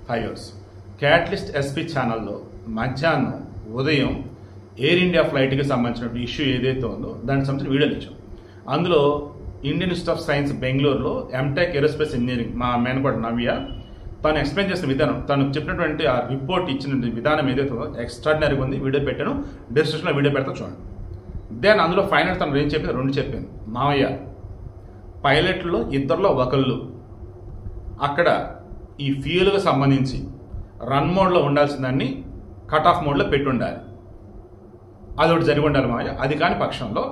హైవర్స్ catalyst SP ఛానల్లో మధ్యాహ్నం ఉదయం ఎయిర్ ఇండియా ఫ్లైట్కి సంబంధించిన ఇష్యూ ఏదైతే ఉందో దానికి సంబంధించిన వీడియోలు ఇచ్చాం. అందులో ఇండియన్ ఇన్స్టిట్యూట్ ఆఫ్ సైన్స్ బెంగళూరులో ఎంటెక్ ఏరోస్పేస్ ఇంజనీరింగ్ మా మేనకోట నవ్య తను ఎక్స్ప్లెయిన్ చేసిన విధానం, తను చెప్పినటువంటి ఆ రిపోర్ట్ ఇచ్చిన విధానం ఏదైతే ఉందో ఎక్స్ట్రాడినరీగా ఉంది. వీడియో పెట్టాను, డిస్క్రిప్షన్లో వీడియో పెడతా చూడండి. దెన్ అందులో ఫైనల్ తను ఏం చెప్పింది, రెండు చెప్పింది. మావయ్య పైలట్లో ఇద్దరిలో ఒకళ్ళు అక్కడ ఈ ఫ్యూయల్కి సంబంధించి రన్ మోడ్లో ఉండాల్సిందాన్ని కట్ ఆఫ్ మోడ్లో పెట్టి ఉండాలి, అది ఒకటి జరిగి ఉండాలి మావయ్య. అది కాని పక్షంలో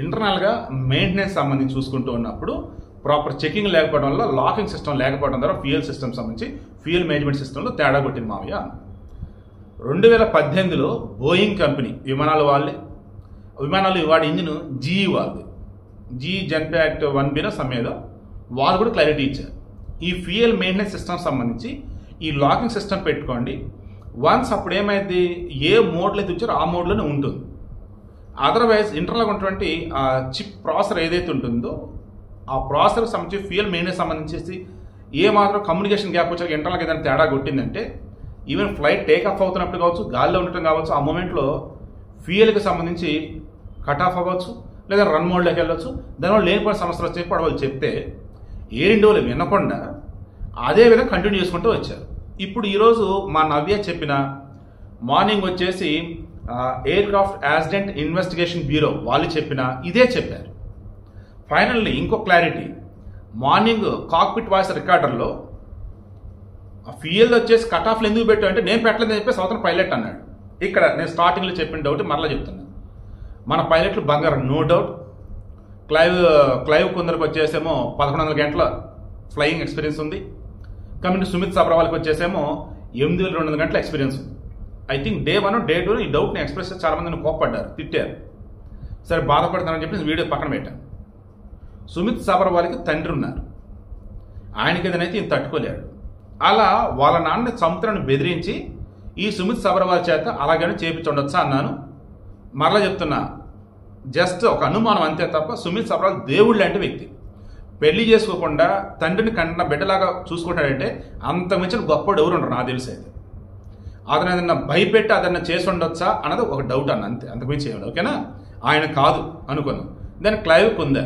ఇంటర్నల్గా మెయింటెనెన్స్ సంబంధించి చూసుకుంటూ ఉన్నప్పుడు ప్రాపర్ చెకింగ్ లేకపోవడం వల్ల, లాకింగ్ సిస్టమ్ లేకపోవడం ద్వారా ఫ్యూయల్ సిస్టమ్ సంబంధించి ఫ్యూయల్ మేనేజ్మెంట్ సిస్టంలో తేడా కొట్టింది మావయ్య. 2018లో బోయింగ్ కంపెనీ విమానాలు వాడి ఇంజిన్ జీఈ వాళ్ళది, జీ జెన్పాక్ట్ 1B సమ్మేదో వాళ్ళు కూడా క్లారిటీ ఇచ్చారు. ఈ ఫ్యూయల్ మెయింటెనెన్స్ సిస్టమ్ సంబంధించి ఈ లాకింగ్ సిస్టమ్ పెట్టుకోండి. వన్స్ అప్పుడు ఏమైంది, ఏ మోడ్లో అయితే ఇచ్చారో ఆ మోడ్లోనే ఉంటుంది. అదర్వైజ్ ఇంటర్నల్గా ఉన్నటువంటి ఆ చిప్ ప్రాసెసర్ ఏదైతే ఉంటుందో ఆ ప్రాసెసర్ సంబంధించి ఫ్యూయల్ మెయింటెనెన్స్ సంబంధించేసి ఏ మాత్రం కమ్యూనికేషన్ గ్యాప్ వచ్చాక ఇంటర్నల్గా ఏదైనా తేడా కొట్టిందంటే ఈవెన్ ఫ్లైట్ టేక్ ఆఫ్ అవుతున్నప్పుడు కావచ్చు, గాల్లో ఉండటం కావచ్చు, ఆ మూమెంట్లో ఫ్యూయల్కి సంబంధించి కట్ ఆఫ్ అవ్వచ్చు, లేదా రన్ మోడ్లోకి వెళ్ళొచ్చు. దానివల్ల లేనిపోయిన సమస్యలు వచ్చేప్పుడు వాళ్ళు చెప్తే ఎయిర్ ఇండియాలో వినకుండా అదే విధంగా కంటిన్యూ చేసుకుంటూ వచ్చారు. ఇప్పుడు ఈరోజు మా నవ్య చెప్పిన మార్నింగ్ వచ్చేసి aircraft accident investigation bureau వాళ్ళు చెప్పిన ఇదే చెప్పారు. ఫైనల్లీ ఇంకో క్లారిటీ, మార్నింగ్ కాక్పిట్ వాయిస్ రికార్డర్లో ఫ్యూయల్ వచ్చేసి కట్ ఆఫ్లు ఎందుకు పెట్టావు అంటే నేను పెట్టలేదని చెప్పేసి అవతల పైలట్ అన్నాడు. ఇక్కడ నేను స్టార్టింగ్లో చెప్పిన డౌట్ మరలా చెప్తున్నాను. మన పైలట్లు బంగారం, నో డౌట్. క్లైవ్ కొందరికి వచ్చేసేమో 1100 గంటల ఫ్లయింగ్ ఎక్స్పీరియన్స్ ఉంది. కమింగ్ సుమిత్ సబ్రవాల్కి వచ్చేసేమో 8200 గంటల ఎక్స్పీరియన్స్ ఉంది. ఐ థింక్ డే 1 డే 2 ఈ డౌట్ని ఎక్స్ప్రెస్ చేసి చాలా మందిని కోప్పడ్డారు, తిట్టారు. సరే బాధపడతానని చెప్పి వీడియో పక్కన పెట్టాను. సుమిత్ సబ్రవాల్కి తండ్రి ఉన్నారు, ఆయనకి ఏదైతే ఈయన తట్టుకోలేడు. అలా వాళ్ళ నాన్నని చంపుతానని బెదిరించి ఈ సుమిత్ సబ్రవాల్ చేత అలాగనే చేయించుండొచ్చా అన్నాను. మరలా చెప్తున్నా, జస్ట్ ఒక అనుమానం అంతే తప్ప సుమిత్ సబ్రవాల్ దేవుడు లాంటి వ్యక్తి. పెళ్లి చేసుకోకుండా తండ్రిని కన్నా బిడ్డలాగా చూసుకుంటాడంటే అంత మించిన గొప్పడు ఎవరు ఉండరు నాకు తెలిసి. అయితే అతను ఏదన్నా భయపెట్టి అదన్నా చేసి ఉండొచ్చా అన్నది ఒక డౌట్ అన్న, అంతే, అంతకుమించి ఏమి. ఓకేనా, ఆయన కాదు అనుకున్నాం. దాని క్లైవ్ ఉందా,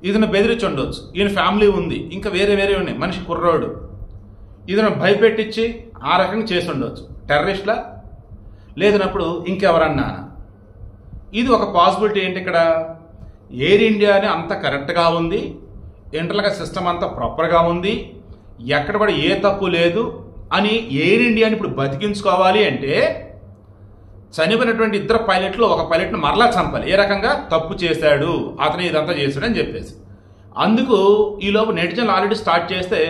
ఇతను బెదిరించి ఉండొచ్చు, ఈయన ఫ్యామిలీ ఉంది, ఇంకా వేరే ఉన్నాయి, మనిషి కుర్రోడు, ఇతను భయపెట్టించి ఆ రకంగా చేసి ఉండొచ్చు. టెర్రరిస్ట్లా లేదన్నప్పుడు ఇంకెవరన్నా. ఇది ఒక పాసిబిలిటీ. ఏంటి ఇక్కడ ఎయిర్ ఇండియాని అంత కరెక్ట్గా ఉంది, ఇంటర్నల్గా సిస్టమ్ అంతా ప్రాపర్గా ఉంది, ఎక్కడ కూడా ఏ తప్పు లేదు అని ఎయిర్ ఇండియాని ఇప్పుడు బతికించుకోవాలి అంటే చనిపోయినటువంటి ఇద్దరు పైలట్లు ఒక పైలట్ను మరలా చంపాలి. ఏ రకంగా తప్పు చేశాడు అతను, ఇదంతా చేశాడు అని చెప్పేసి. అందుకు ఈలోపు నెటిజన్లు ఆల్రెడీ స్టార్ట్ చేస్తే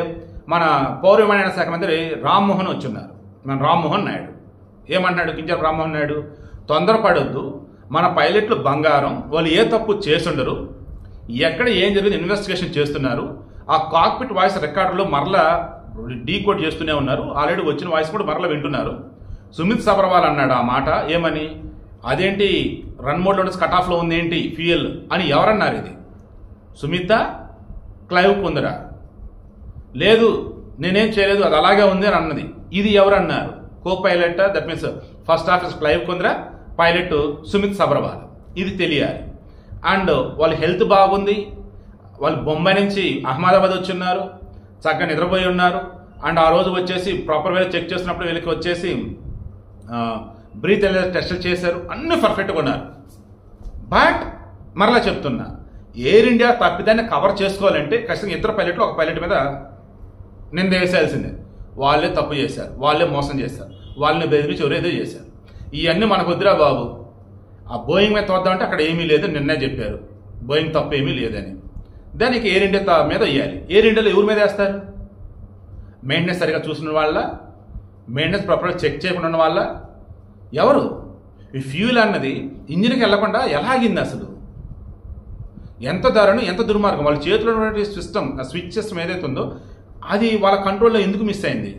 మన పౌర విమానయాన శాఖ మంత్రి రామ్మోహన్ వచ్చున్నారు, మన రామ్మోహన్ నాయుడు. ఏమంటున్నాడు కింజర్ రామ్మోహన్ నాయుడు, తొందరపడొద్దు, మన పైలట్లు బంగారం, వాళ్ళు ఏ తప్పు చేసుండరు, ఎక్కడ ఏం జరిగింది ఇన్వెస్టిగేషన్ చేస్తున్నారు, ఆ కాక్పిట్ వాయిస్ రికార్డులో మరలా డీకోడ్ చేస్తూనే ఉన్నారు, ఆల్రెడీ వచ్చిన వాయిస్ కూడా మరలా వింటున్నారు. సుమిత్ సబ్రవాల్ అన్నాడు ఆ మాట, ఏమని, అదేంటి రన్ మోడ్లో కట్ ఆఫ్లో ఉంది ఏంటి ఫ్యూయల్ అని ఎవరన్నారు? ఇది సుమిత, క్లైవ్ కుందరా? లేదు నేనేం చేయలేదు, అది అలాగే ఉంది అని అన్నది. ఇది ఎవరన్నారు? Co pilot, that means first officer Clive Kundar, pilot Sumeet Sabharwal. ఇది తెలియాలి. అండ్ వాళ్ళ హెల్త్ బాగుంది, వాళ్ళు బొంబాయి నుంచి అహ్మదాబాద్ వచ్చి ఉన్నారు, చక్కగా నిద్రపోయి ఉన్నారు. అండ్ ఆ రోజు వచ్చేసి ప్రాపర్ వేలో చెక్ చేస్తున్నప్పుడు వీళ్ళకి వచ్చేసి బ్రీత్ టెస్టులు చేశారు, అన్ని పర్ఫెక్ట్గా ఉన్నారు. బట్ మరలా చెప్తున్నా, ఎయిర్ ఇండియా తప్పిదాన్ని కవర్ చేసుకోవాలంటే ఖచ్చితంగా ఇద్దరు పైలట్లు ఒక పైలట్ మీద నింద వేసేయాల్సిందే. వాళ్ళే తప్పు చేశారు, వాళ్ళే మోసం చేశారు, వాళ్ళని బెదిరించి ఎవరేదో చేశారు. ఇవన్నీ మనకు వద్దురా బాబు. ఆ బోయింగ్ మీద తోద్దామంటే అక్కడ ఏమీ లేదు, నిన్నే చెప్పారు బోయింగ్ తప్పు ఏమీ లేదని. దానికి ఎయిర్ ఇండియా మీద వేయాలి. ఎయిర్ ఇండియాలో ఎవరి మీద వేస్తారు? మెయింటెనెన్స్ సరిగా చూసిన వాళ్ళ, మెయింటెనెన్స్ ప్రాపర్గా చెక్ చేయకుండా ఉన్న వాళ్ళ, ఎవరు? ఈ ఫ్యూయల్ అన్నది ఇంజిన్కి వెళ్లకుండా ఎలా ఆగింది అసలు? ఎంత దారుణం, ఎంత దుర్మార్గం. వాళ్ళ చేతిలో ఉన్నటువంటి సిస్టమ్, ఆ స్విచ్ సిస్టమ్ ఏదైతే ఉందో అది వాళ్ళ కంట్రోల్లో ఎందుకు మిస్ అయింది?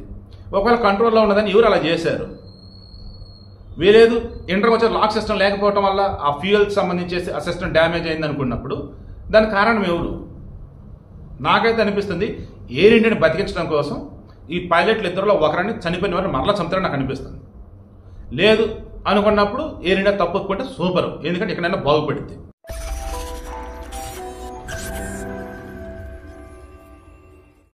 ఒకవేళ కంట్రోల్లో ఉన్నదని ఎవరు అలా చేశారు? వేరేదు ఇంటర్కి వచ్చే లాక్ సిస్టమ్ లేకపోవడం వల్ల ఆ ఫ్యూయల్కి సంబంధించి ఆ సిస్టమ్ డ్యామేజ్ అయింది అనుకున్నప్పుడు దానికి కారణం ఎవరు? నాకైతే అనిపిస్తుంది ఎయిర్ ఇండియాని బతికించడం కోసం ఈ పైలట్లు ఇద్దరులో ఒకరిని చనిపోయిన వారిని మరలా చంపుతారని నాకు అనిపిస్తుంది. లేదు అనుకున్నప్పుడు ఏరినా తప్పు ఒప్పుకుంటే సూపర్, ఎందుకంటే ఎక్కడైనా బాగుపడింది.